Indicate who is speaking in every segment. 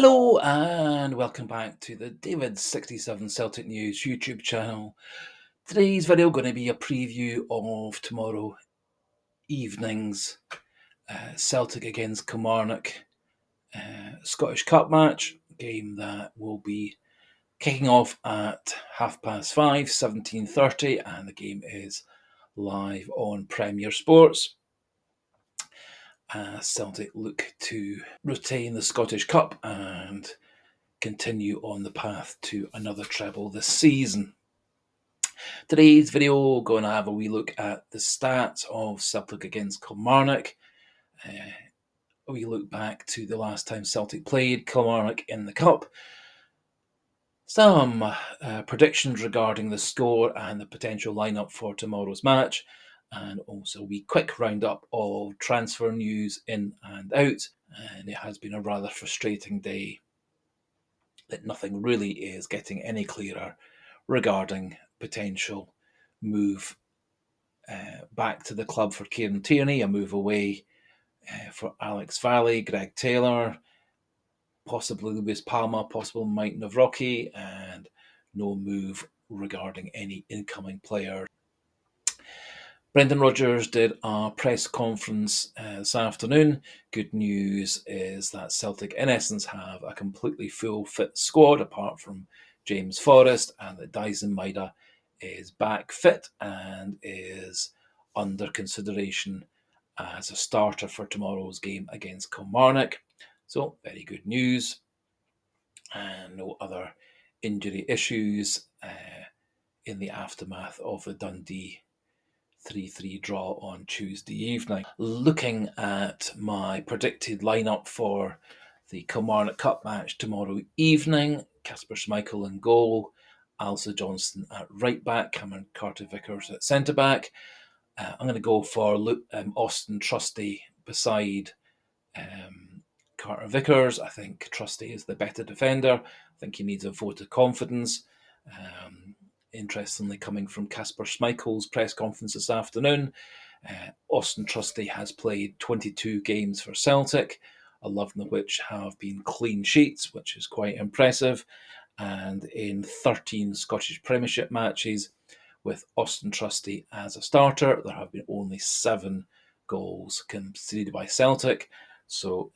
Speaker 1: Hello and welcome back to the David67 Celtic News YouTube channel. Today's video going to be a preview of tomorrow evening's Celtic against Kilmarnock Scottish Cup match, game that will be kicking off at 5:30, 17:30, and the game is live on Premier Sports. Celtic look to retain the Scottish Cup and continue on the path to another treble this season. Today's video, going to have a wee look at the stats of Celtic against Kilmarnock. A wee look back to the last time Celtic played Kilmarnock in the Cup. Some predictions regarding the score and the potential lineup for tomorrow's match. And also a wee quick roundup of transfer news in and out. And it has been a rather frustrating day that nothing really is getting any clearer regarding potential move back to the club for Kieran Tierney, a move away for Alex Valley, Greg Taylor, possibly Lewis Palma, possible Mike Navrocki, and no move regarding any incoming player. Brendan Rodgers did a press conference this afternoon. Good news is that Celtic, in essence, have a completely full fit squad apart from James Forrest, and that Dyson Maida is back fit and is under consideration as a starter for tomorrow's game against Kilmarnock. So, very good news. And no other injury issues in the aftermath of the Dundee 3-3 draw on Tuesday evening. Looking at my predicted lineup for the Kilmarnock Cup match tomorrow evening, Kasper Schmeichel in goal, Alsa Johnston at right back, Cameron Carter-Vickers at centre back. I'm going to go for Austin Trusty beside Carter-Vickers. I think Trusty is the better defender. I think he needs a vote of confidence. Interestingly, coming from Kasper Schmeichel's press conference this afternoon, Austin Trusty has played 22 games for Celtic, 11 of which have been clean sheets, which is quite impressive. And in 13 Scottish Premiership matches with Austin Trusty as a starter, there have been only 7 goals conceded by Celtic. So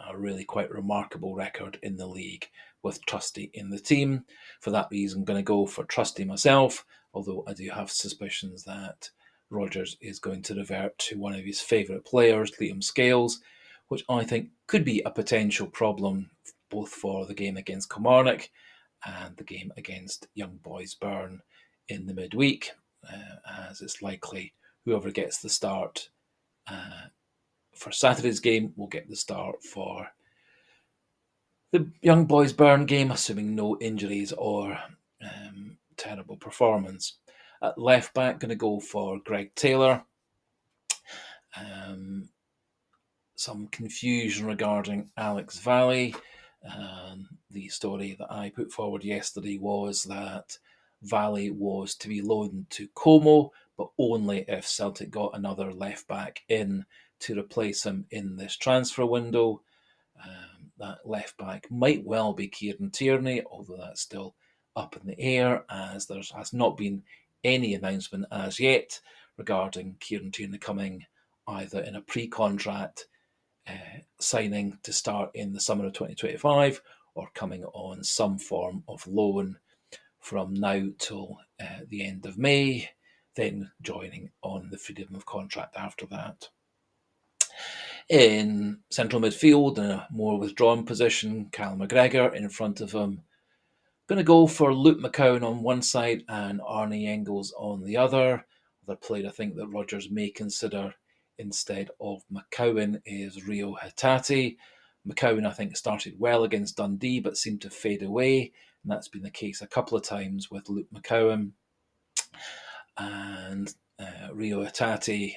Speaker 1: a really quite remarkable record in the league with Trusty in the team. For that reason, I'm going to go for Trusty myself, although I do have suspicions that Rodgers is going to revert to one of his favourite players, Liam Scales, which I think could be a potential problem both for the game against Kilmarnock and the game against Young Boys Byrne in the midweek, as it's likely whoever gets the start for Saturday's game will get the start for the Young Boys Byrne game, assuming no injuries or terrible performance. At left back, going to go for Greg Taylor. Some confusion regarding Alex Valley. The story that I put forward yesterday was that Valley was to be loaned to Como, but only if Celtic got another left back in to replace him in this transfer window. That left back might well be Kieran Tierney, although that's still up in the air, as there has not been any announcement as yet regarding Kieran Tierney coming either in a pre-contract signing to start in the summer of 2025 or coming on some form of loan from now till the end of May, then joining on the freedom of contract after that. In central midfield, in a more withdrawn position, Cal McGregor in front of him. Going to go for Luke McCowan on one side and Arnie Engels on the other. The player I think that Rodgers may consider instead of McCowan is Rio Hatate. McCowan, I think, started well against Dundee but seemed to fade away, and that's been the case a couple of times with Luke McCowan. And Rio Hatate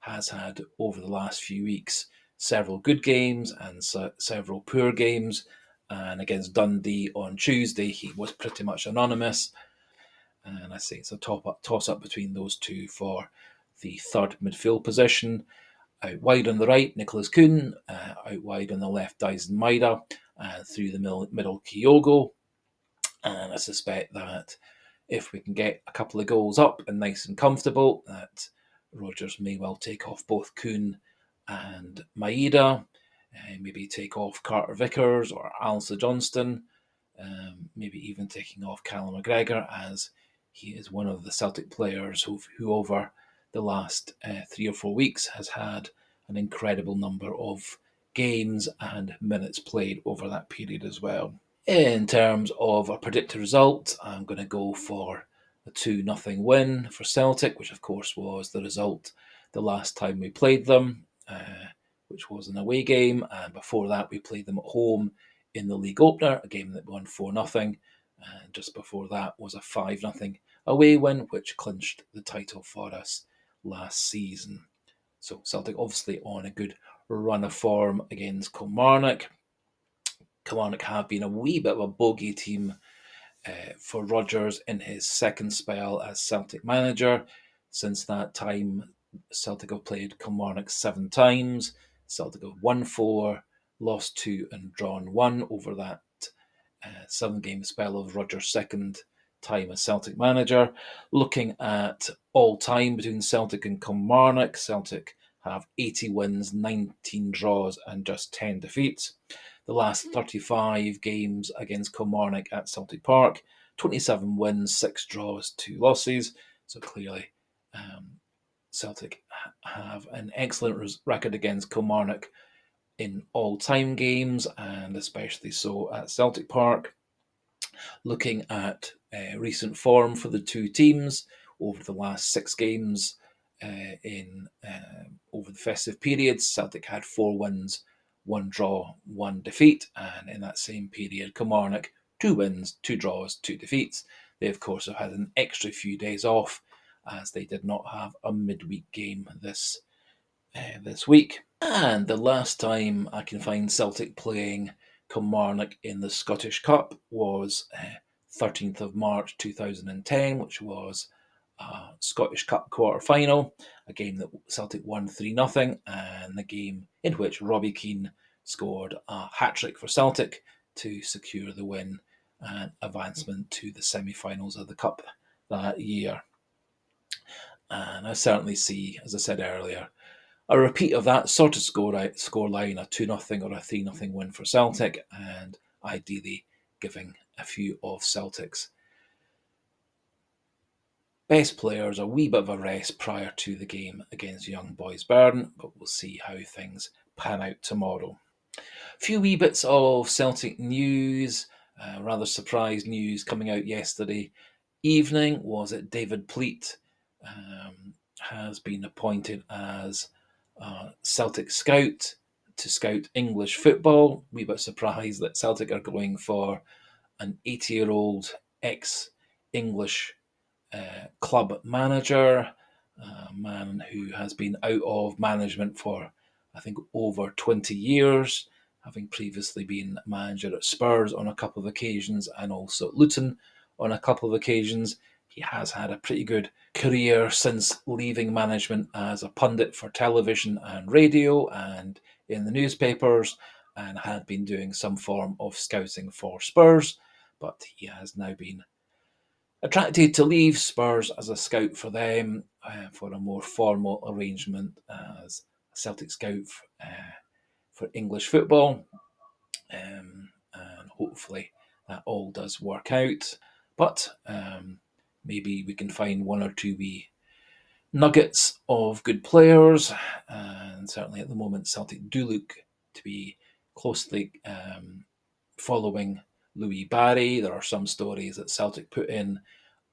Speaker 1: has had, over the last few weeks, several good games and several poor games. And against Dundee on Tuesday, he was pretty much anonymous. And I say it's a toss-up between those two for the third midfield position. Out wide on the right, Nicholas Kuhn. Out wide on the left, Dyson Maida. And through the middle, Kyogo. And I suspect that if we can get a couple of goals up and nice and comfortable, that Rodgers may well take off both Kuhn and Maeda, maybe take off Carter Vickers or Alistair Johnston, maybe even taking off Callum McGregor, as he is one of the Celtic players who over the last 3 or 4 weeks has had an incredible number of games and minutes played over that period as well. In terms of a predicted result, I'm going to go for a 2-0 win for Celtic, which of course was the result the last time we played them, which was an away game. And before that, we played them at home in the league opener, a game that won 4-0. And just before that was a 5-0 away win, which clinched the title for us last season. So Celtic obviously on a good run of form against Kilmarnock. Kilmarnock have been a wee bit of a bogey team for Rodgers in his second spell as Celtic manager. Since that time, Celtic have played Kilmarnock 7 times. Celtic have won 4, lost 2, and drawn 1 over that 7-game spell of Rodgers' second time as Celtic manager. Looking at all time between Celtic and Kilmarnock, Celtic have 80 wins, 19 draws, and just 10 defeats. The last 35 games against Kilmarnock at Celtic Park, 27 wins, 6 draws, 2 losses. So clearly, Celtic have an excellent record against Kilmarnock in all-time games, and especially so at Celtic Park. Looking at recent form for the two teams over the last 6 games over the festive periods, Celtic had 4 wins, 1 draw, 1 defeat, and in that same period, Kilmarnock 2 wins, 2 draws, 2 defeats. They of course have had an extra few days off, as they did not have a midweek game this week. And the last time I can find Celtic playing Kilmarnock in the Scottish Cup was 13th of March 2010, which was a Scottish Cup quarter-final, a game that Celtic won 3-0, and the game in which Robbie Keane scored a hat-trick for Celtic to secure the win and advancement to the semi-finals of the Cup that year. And I certainly see, as I said earlier, a repeat of that sort of scoreline, a 2-0 or a 3-0 win for Celtic, and ideally giving a few of Celtic's best players a wee bit of a rest prior to the game against Young Boys Bern, but we'll see how things pan out tomorrow. A few wee bits of Celtic news, rather surprise news coming out yesterday evening was that David Pleat has been appointed as Celtic scout to scout English football. Wee bit surprised that Celtic are going for an 80-year-old ex-English club manager, a man who has been out of management for, I think, over 20 years, having previously been manager at Spurs on a couple of occasions and also at Luton on a couple of occasions. He has had a pretty good career since leaving management as a pundit for television and radio and in the newspapers, and had been doing some form of scouting for Spurs, but he has now been attracted to leave Spurs as a scout for them for a more formal arrangement as a Celtic scout for English football. And hopefully that all does work out. But maybe we can find 1 or 2 wee nuggets of good players. And certainly at the moment, Celtic do look to be closely following Louis Barry. There are some stories that Celtic put in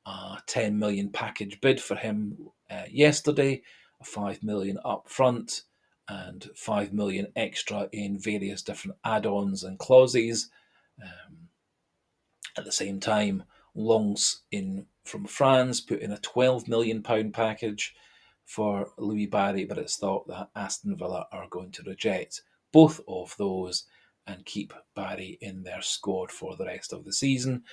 Speaker 1: a 10 million package bid for him yesterday, a 5 million up front and 5 million extra in various different add-ons and clauses. At the same time, Lens from France put in a £12 million package for Louis Barry, but it's thought that Aston Villa are going to reject both of those and keep Barry in their squad for the rest of the season.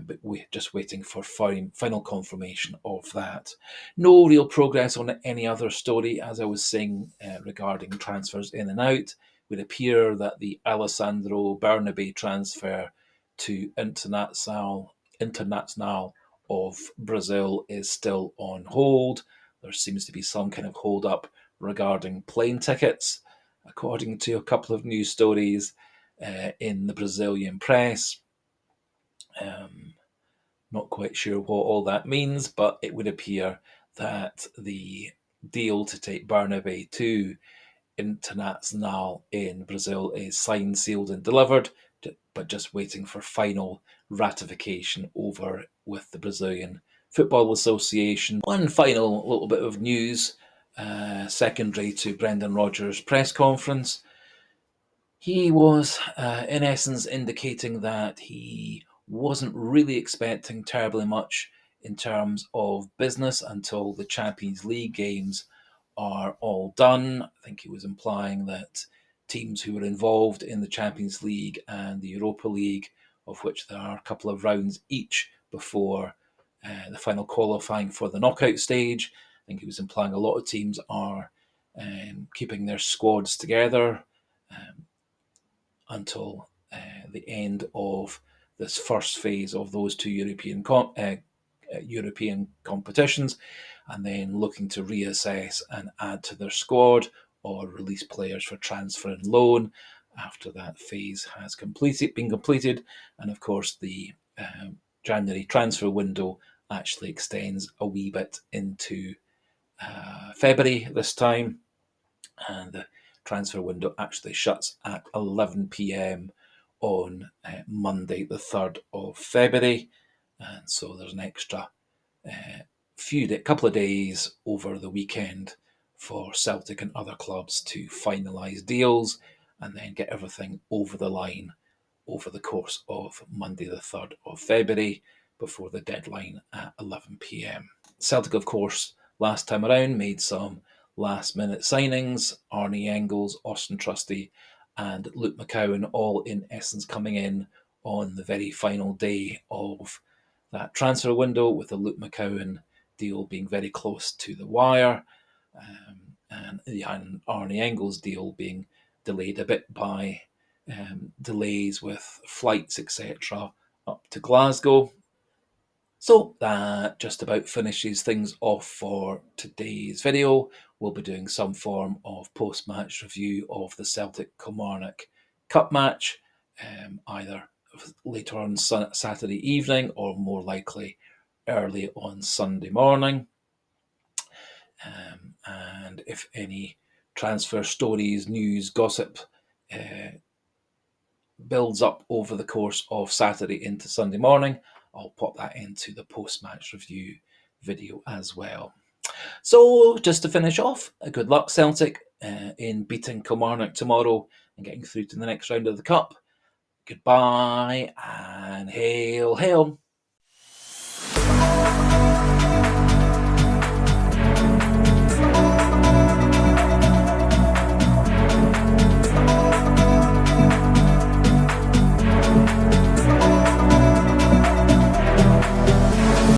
Speaker 1: but we're just waiting for final confirmation of that. No real progress on any other story, as I was saying, regarding transfers in and out. It would appear that the Alessandro Bernabé transfer to Internacional of Brazil is still on hold. There seems to be some kind of hold up regarding plane tickets, according to a couple of news stories in the Brazilian press. Not quite sure what all that means, but it would appear that the deal to take Bernabé to Internacional in Brazil is signed, sealed, and delivered, but just waiting for final ratification over with the Brazilian Football Association. One final little bit of news, secondary to Brendan Rodgers' press conference. He was, in essence, indicating that he wasn't really expecting terribly much in terms of business until the Champions League games are all done. I think he was implying that teams who were involved in the Champions League and the Europa League, of which there are a couple of rounds each before the final qualifying for the knockout stage, I think he was implying a lot of teams are keeping their squads together until the end of this first phase of those two European competitions, and then looking to reassess and add to their squad or release players for transfer and loan after that phase has been completed. And of course, the January transfer window actually extends a wee bit into February this time, and the transfer window actually shuts at 11 p.m. on Monday, the 3rd of February. And so there's an extra couple of days over the weekend for Celtic and other clubs to finalise deals and then get everything over the line over the course of Monday, the 3rd of February, before the deadline at 11 p.m. Celtic, of course, last time around made some last-minute signings. Arnie Engels, Austin Trusty, and Luke McCowan, all in essence coming in on the very final day of that transfer window, with the Luke McCowan deal being very close to the wire, and the Arnie Engels deal being delayed a bit by delays with flights, etc., up to Glasgow. So that just about finishes things off for today's video. We'll be doing some form of post-match review of the Celtic Kilmarnock Cup match, either later on Saturday evening or more likely early on Sunday morning. And if any transfer stories, news, gossip builds up over the course of Saturday into Sunday morning, I'll pop that into the post-match review video as well. So just to finish off, good luck Celtic in beating Kilmarnock tomorrow and getting through to the next round of the Cup. Goodbye and hail, hail.